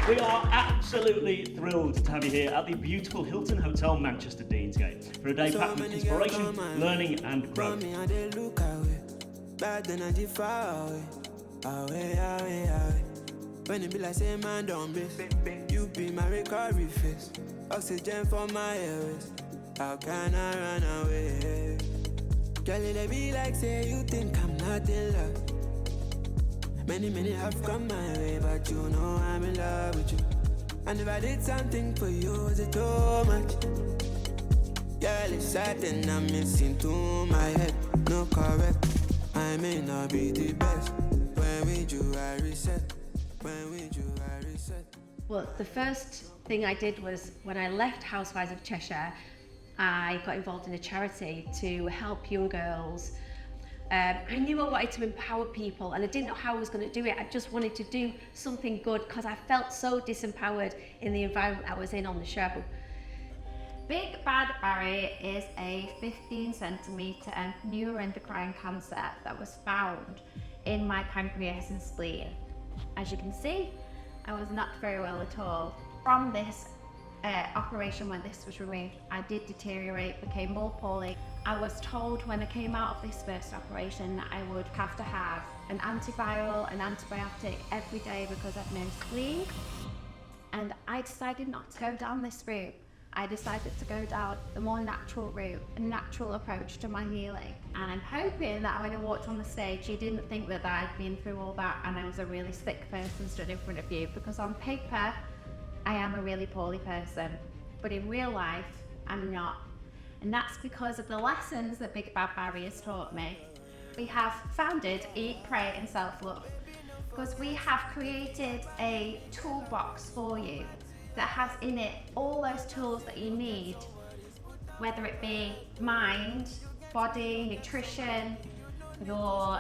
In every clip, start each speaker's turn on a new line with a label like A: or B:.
A: We are absolutely thrilled to have you here at the beautiful Hilton Hotel, Manchester, Deansgate, for a day packed with inspiration, learning and growth.
B: When it be like say man don't miss, you be my recovery face, oxygen for my airways. How can I run away? Girl, it be like say you think I'm not in love. Many have come my way, but you know I'm in love with you. And if I did something for you, is it too much? Girl, it's certain I'm missing to my head. No correct, I may not be the best. When with you I reset. When with you I reset.
C: Well, the first thing I did was when I left Housewives of Cheshire, I got involved in a charity to help young girls. I knew I wanted to empower people and I didn't know how I was going to do it. I just wanted to do something good because I felt so disempowered in the environment I was in on the show.
D: Big Bad Barry is a 15 centimetre neuroendocrine cancer that was found in my pancreas and spleen. As you can see, I was not very well at all. From this operation, when this was removed, I did deteriorate, became more poorly. I was told when I came out of this first operation that I would have to have an antiviral, an antibiotic every day because I've no spleen. And I decided not to go down this route. I decided to go down the more natural route, a natural approach to my healing. And I'm hoping that when I walked on the stage, you didn't think that I'd been through all that and I was a really sick person stood in front of you, because on paper, I am a really poorly person, but in real life, I'm not. And that's because of the lessons that Big Bad Barry has taught me. We have founded Eat, Pray and Self-Love because we have created a toolbox for you that has in it all those tools that you need, whether it be mind, body, nutrition, your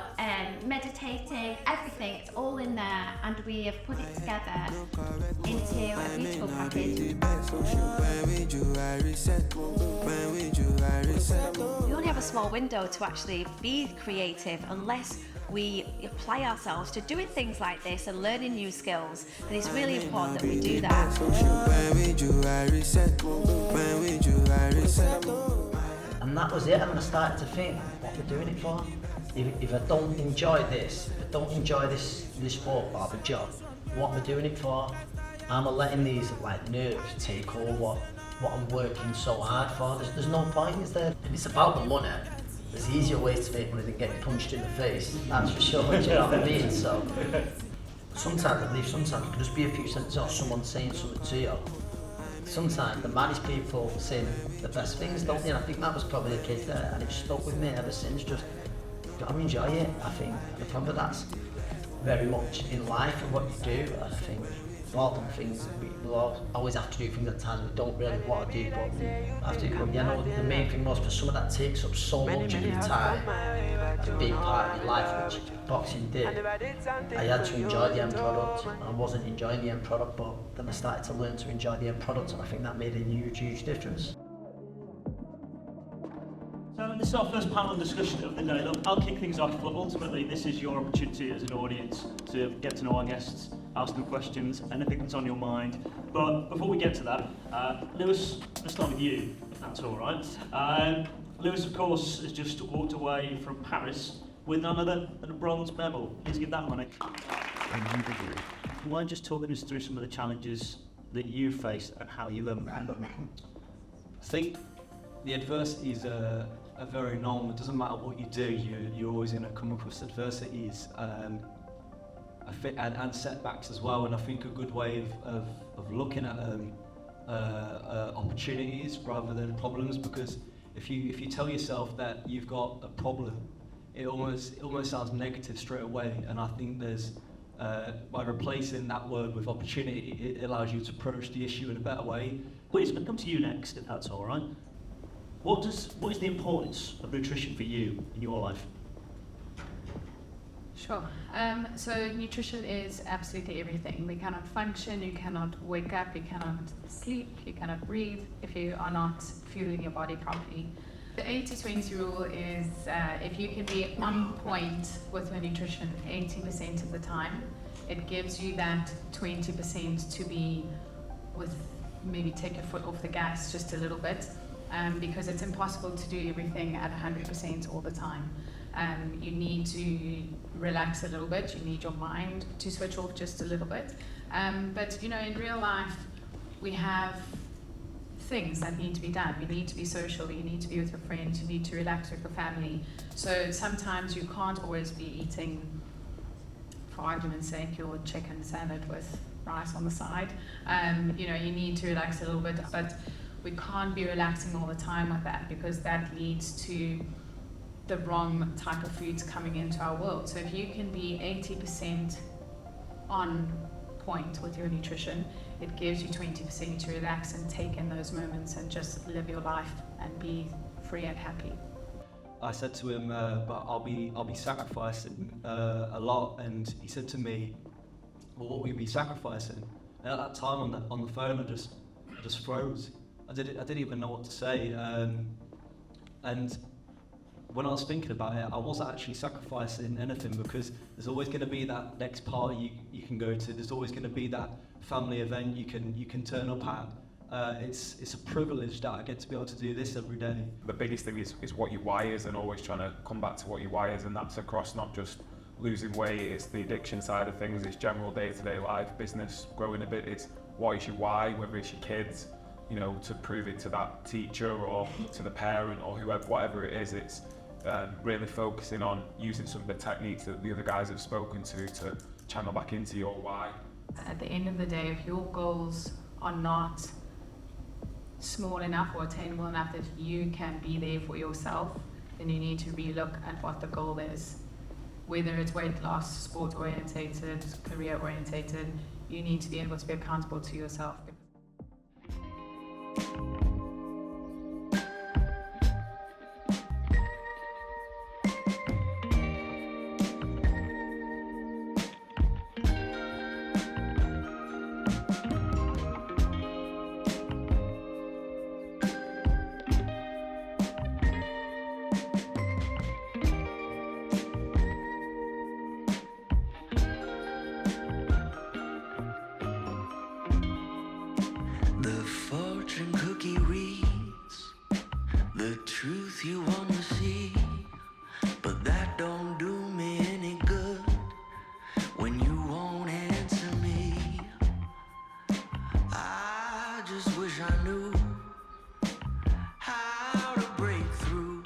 D: meditating, everything, it's all in there, and we have put it together into a beautiful package.
C: We only have a small window to actually be creative unless we apply ourselves to doing things like this and learning new skills, and it's really important that we do that.
E: And that was it, and I started to think, what we're doing it for? If I don't enjoy this, if I don't enjoy this sport or the job, what am I doing it for? Am I letting these nerves take over what I'm working so hard for? There's no point, is there? If it's about the money, there's easier ways to make money than getting punched in the face, that's for sure, do you know what I mean? So, sometimes I believe it can just be a few sentences or someone saying something to you. Sometimes the maddest people say the best things, don't they? And I think that was probably the case there, and it stuck with me ever since. Just gotta enjoy it, I think. And the problem that's very much in life and what you do, and I think we've all done things, we'll always have to do things at times we don't really want to do, but I have to. But you know, the main thing was for some of that takes up so much of your time, a big part of your life, which boxing did. I had to enjoy the end product. I wasn't enjoying the end product, but then I started to learn to enjoy the end product, and I think that made a huge difference.
A: So this is our first panel discussion of the day. Look, I'll kick things off, but ultimately this is your opportunity as an audience to get to know our guests, ask them questions, anything that's on your mind. But before we get to that, Lewis, let's start with you, if that's all right. Lewis, of course, has just walked away from Paris with none other than a bronze medal. Please give that money. Why don't you just talk us through some of the challenges that you faced and how you overcame them?
F: I think the adversities are very normal. It doesn't matter what you do, you're always going to come across adversities and setbacks as well. And I think a good way of looking at opportunities rather than problems, because if you tell yourself that you've got a problem, it almost sounds negative straight away. And I think there's by replacing that word with opportunity, it allows you to approach the issue in a better way.
A: Please, I'm come to you next, if that's all right. What is the importance of nutrition for you in your life?
G: Sure. So nutrition is absolutely everything. We cannot function, you cannot wake up, you cannot sleep, you cannot breathe if you are not fueling your body properly. The 80-20 rule is if you can be on point with your nutrition 80% of the time, It gives you that 20% to be with, maybe take your foot off the gas just a little bit, because it's impossible to do everything at 100% all the time. You need to relax a little bit, you need your mind to switch off just a little bit. But you know, in real life, we have things that need to be done. You need to be social, you need to be with your friends, you need to relax with your family. So sometimes you can't always be eating, for argument's sake, your chicken salad with rice on the side. You know, you need to relax a little bit, but we can't be relaxing all the time with that, because that leads to the wrong type of foods coming into our world. So if you can be 80% on point with your nutrition, it gives you 20% to relax and take in those moments and just live your life and be free and happy.
F: I said to him, but I'll be sacrificing a lot, and he said to me, well, what will you be sacrificing? And at that time on the phone, I just froze. I didn't even know what to say, and when I was thinking about it, I wasn't actually sacrificing anything, because there's always going to be that next party you can go to. There's always going to be that family event you can turn up at. It's a privilege that I get to be able to do this every day.
H: The biggest thing is what your why is, and always trying to come back to what your why is, and that's across not just losing weight, it's the addiction side of things, it's general day-to-day life, business, growing a bit. It's what is your why, whether it's your kids, you know, to prove it to that teacher or to the parent or whoever, whatever it is. It's really focusing on using some of the techniques that the other guys have spoken to channel back into your why.
G: At the end of the day, if your goals are not small enough or attainable enough that you can be there for yourself, then you need to relook at what the goal is. Whether it's weight loss, sport orientated, career orientated, you need to be able to be accountable to yourself.
B: The fortune cookie reads the truth you want to see, but that don't do me any good when you won't answer me. I just wish I knew how to break through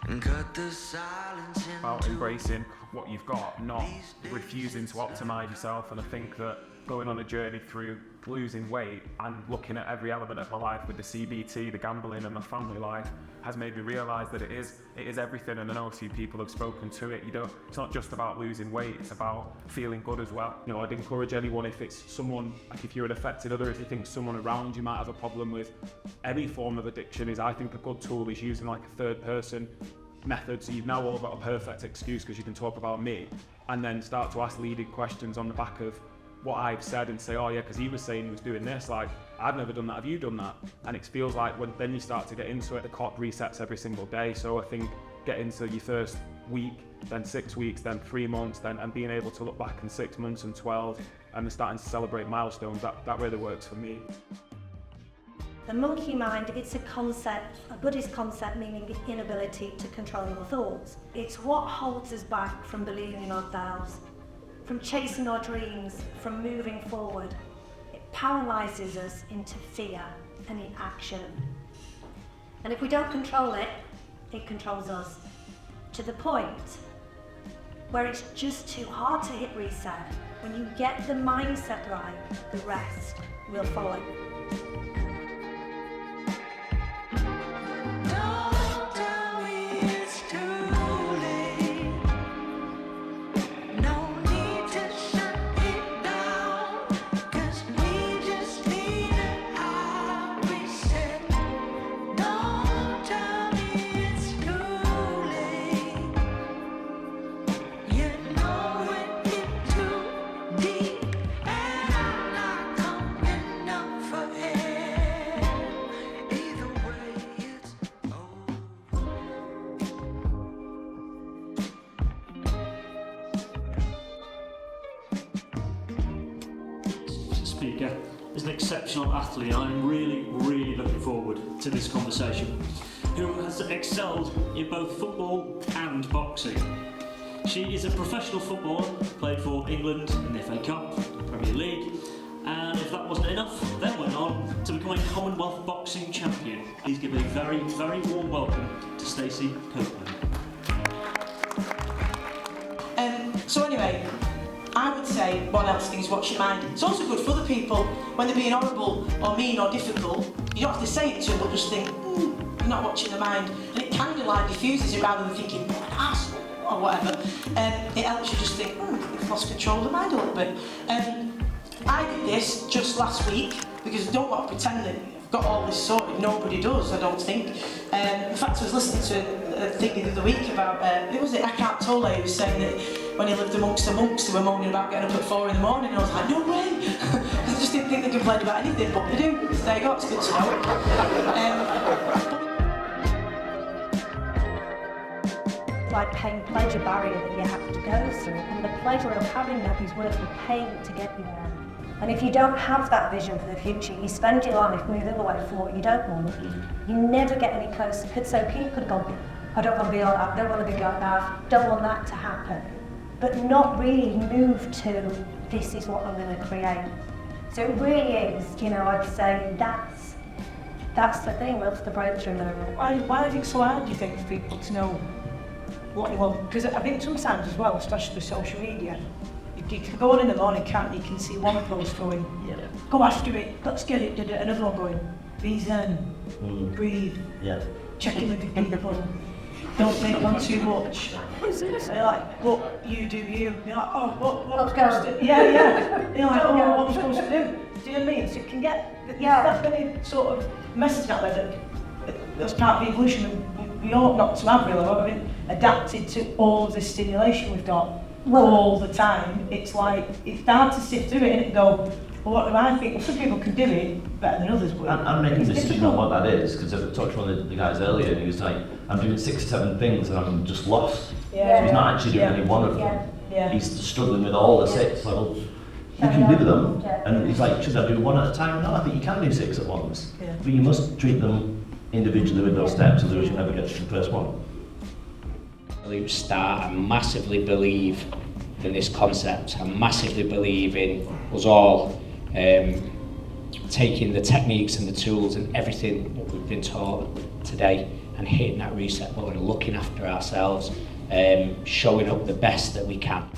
B: and cut the silence into
H: About embracing what you've got, not refusing to optimise yourself. And I think that going on a journey through losing weight and looking at every element of my life with the CBT, the gambling and my family life has made me realise that it is everything. And I know a few people have spoken to it. It's not just about losing weight, it's about feeling good as well. You know, I'd encourage anyone, if it's someone, like if you're an affected other, if you think someone around you might have a problem with any form of addiction, is I think a good tool is using like a third person method. So you've now all got a perfect excuse because you can talk about me, and then start to ask leading questions on the back of what I've said and say, oh yeah, because he was saying he was doing this, like, I've never done that, have you done that? And it feels like when then you start to get into it, the clock resets every single day. So I think get into your first week, then 6 weeks, then 3 months, then and being able to look back in 6 months and 12 and starting to celebrate milestones, that really works for me.
I: The monkey mind, it's a concept, a Buddhist concept meaning the inability to control your thoughts. It's what holds us back from believing in ourselves, from chasing our dreams, from moving forward. It paralyzes us into fear and inaction. And if we don't control it, it controls us to the point where it's just too hard to hit reset. When you get the mindset right, the rest will follow.
A: speaker is an exceptional athlete. I'm really, really looking forward to this conversation, who has excelled in both football and boxing. She is a professional footballer, played for England in the FA Cup, Premier League, and if that wasn't enough, then went on to become a Commonwealth boxing champion. Please give a very, very warm welcome to Stacey Copeland.
J: So anyway, I would say one else thing is watch your mind. It's also good for other people when they're being horrible or mean or difficult. You don't have to say it to them, but just think, you're not watching the mind. And it kind of like diffuses it rather than thinking, what an ass or whatever. It helps you just think, you've lost control of the mind a little bit. I did this just last week because I don't want to pretend that I've got all this sorted. Nobody does, I don't think. In fact, I was listening to a thing the other week about, who was it, Eckhart Tolle, who was saying that when he lived amongst the monks, they were moaning about getting up at 4 in the morning, and I was like, no way! Because I just didn't think they complained about anything, but they do. So there you go, it's good to know.
I: Like pain-pleasure barrier that you have to go through, and the pleasure of having that is worth the pain to get you there. And if you don't have that vision for the future, you spend your life moving away from what you don't want, you never get any closer. So people could go, I don't want to be like that, I don't want to be like that, don't want that to happen. But not really move to, this is what I'm going to create. So it really is, I'd say that's the thing, that's the breakthrough moment.
K: Why is it so hard, do you think, for people to know what you want? Because I think sometimes as well, especially with social media, you can go on in the morning, can't you? You can see one post going, go after it, let's get it, another one going, be zen, breathe, check in with your people, don't make one too much. So you're like, look, you do you. You're like, oh, what was supposed to do? Yeah. You're like, oh, what was supposed to do? Do you know what I mean? So you can get that many sort of messages out there that's part of the evolution we ought not to have, really. We've been adapted to all of this stimulation we've got all the time. It's like, it's hard to sift through it and go, well, what do I think? Well, some people can do it better than others, but
L: I'm making a decision on what that is, because I talked to one of the guys earlier and he was like, I'm doing 6 or 7 things and I'm just lost. So he's not actually doing any one of them. He's struggling with all the 6. Like, well, you can do them. And he's like, should I do 1 at a time? No, I think you can do 6 at once. But you must treat them individually with those steps, otherwise you never get to the first one.
M: Start, I massively believe in this concept. I massively believe in us all taking the techniques and the tools and everything that we've been taught today and hitting that reset button and looking after ourselves, showing up the best that we can.